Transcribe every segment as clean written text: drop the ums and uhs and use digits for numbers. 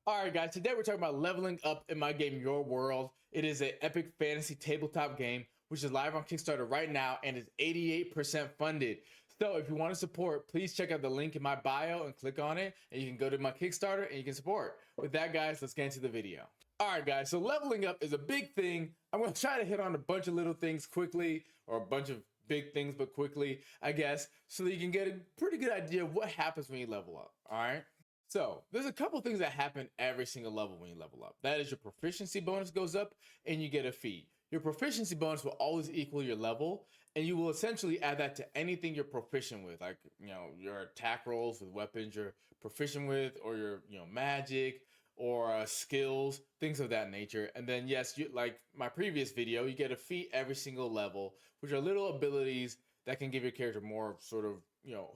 All right, guys, today we're talking about leveling up in my game, Your World. It is an epic fantasy tabletop game, which is live on Kickstarter right now and is 88% funded. So if you want to support, please check out the link in my bio and click on it, and you can go to my Kickstarter and you can support. With that, guys, let's get into the video. All right, guys, so leveling up is a big thing. I'm going to try to hit on a bunch of little things quickly, or a bunch of big things, but quickly, I guess, so that you can get a pretty good idea of what happens when you level up, all right? So there's a couple things that happen every single level when you level up. That is, your proficiency bonus goes up and you get a feat. Your proficiency bonus will always equal your level, and you will essentially add that to anything you're proficient with, like, your attack rolls with weapons you're proficient with, or your magic, or skills, things of that nature. And then yes, like my previous video, you get a feat every single level, which are little abilities that can give your character more sort of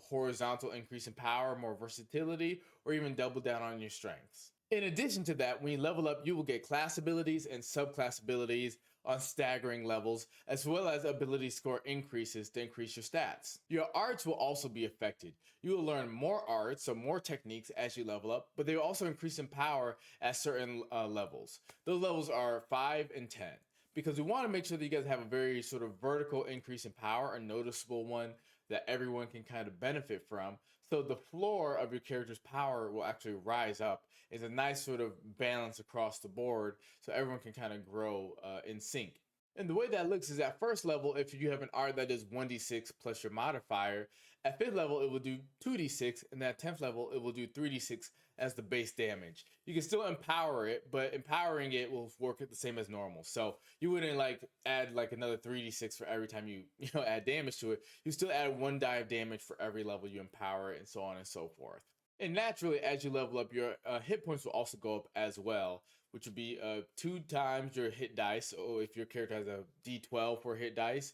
horizontal increase in power, more versatility, or even double down on your strengths. In addition to that, when you level up, you will get class abilities and subclass abilities on staggering levels, as well as ability score increases to increase your stats. Your arts will also be affected. You will learn more arts, so more techniques as you level up, but they will also increase in power at certain levels. Those levels are 5 and 10. Because we want to make sure that you guys have a very sort of vertical increase in power, a noticeable one that everyone can kind of benefit from. So the floor of your character's power will actually rise up. It's a nice sort of balance across the board so everyone can kind of grow in sync. And the way that looks is at first level, if you have an art that is 1d6 plus your modifier, at 5th level it will do 2d6, and at 10th level it will do 3d6 as the base damage. You can still empower it, but empowering it will work the same as normal. So you wouldn't like add like another 3d6 for every time you add damage to it. You still add 1 die of damage for every level you empower it, and so on and so forth. And naturally, as you level up, your hit points will also go up as well, which would be 2 times your hit dice. So if your character has a d12 for hit dice,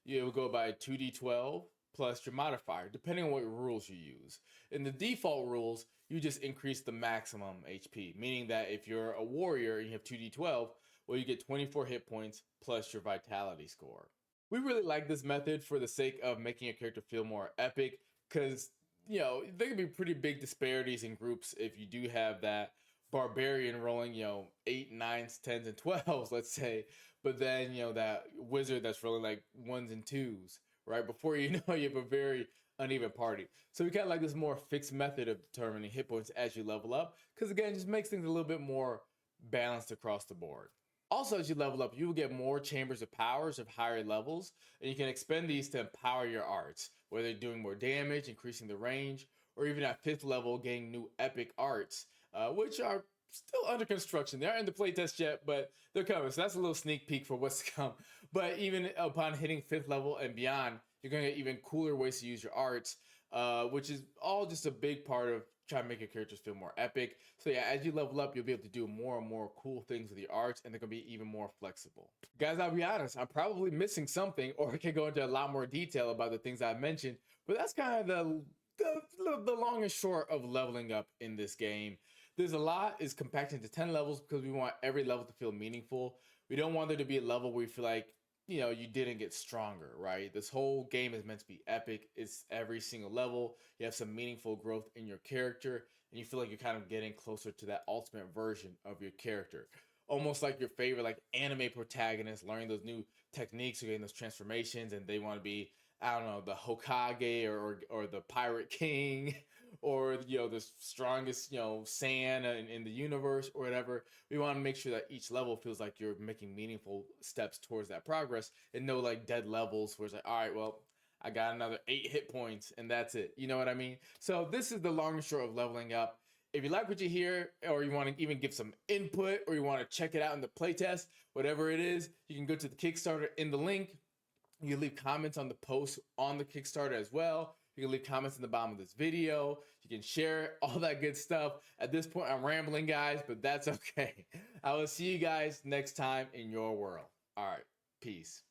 it will go by 2d12 plus your modifier, depending on what rules you use. In the default rules, you just increase the maximum HP, meaning that if you're a warrior and you have 2d12, well, you get 24 hit points plus your vitality score. We really like this method for the sake of making your character feel more epic, because there can be pretty big disparities in groups if you do have that barbarian rolling 8, 9s, 10s, and 12s, let's say, but then that wizard that's rolling like 1s and 2s, right? Before you know, you have a very uneven party. So we kind of like this more fixed method of determining hit points as you level up, because again, it just makes things a little bit more balanced across the board. Also, as you level up, you will get more chambers of powers of higher levels, and you can expend these to empower your arts, whether you're doing more damage, increasing the range, or even at 5th level, getting new epic arts, which are still under construction. They aren't in the playtest yet, but they're coming. So that's a little sneak peek for what's to come. But even upon hitting 5th level and beyond, you're going to get even cooler ways to use your arts, which is all just a big part of trying to make your characters feel more epic. So yeah, as you level up, you'll be able to do more and more cool things with your arts, and they're going to be even more flexible. Guys, I'll be honest, I'm probably missing something, or I can go into a lot more detail about the things I mentioned, but that's kind of the long and short of leveling up in this game. There's a lot is compacted into 10 levels because we want every level to feel meaningful. We don't want there to be a level where you feel like you didn't get stronger, right? This whole game is meant to be epic. It's every single level. You have some meaningful growth in your character, and you feel like you're kind of getting closer to that ultimate version of your character. Almost like your favorite like anime protagonist learning those new techniques or getting those transformations, and they want to be, I don't know, the Hokage or the Pirate King, or the strongest Saiyan in the universe or whatever. We want to make sure that each level feels like you're making meaningful steps towards that progress, and no like dead levels where it's like, all right, well, I got another 8 hit points and that's it. You know what I mean? So this is the long and short of leveling up. If you like what you hear, or you want to even give some input, or you want to check it out in the playtest, whatever it is, you can go to the Kickstarter in the link. You can leave comments on the post on the Kickstarter as well. You can leave comments in the bottom of this video. You can share all that good stuff. At this point, I'm rambling, guys, but that's okay. I will see you guys next time in your world. All right, peace.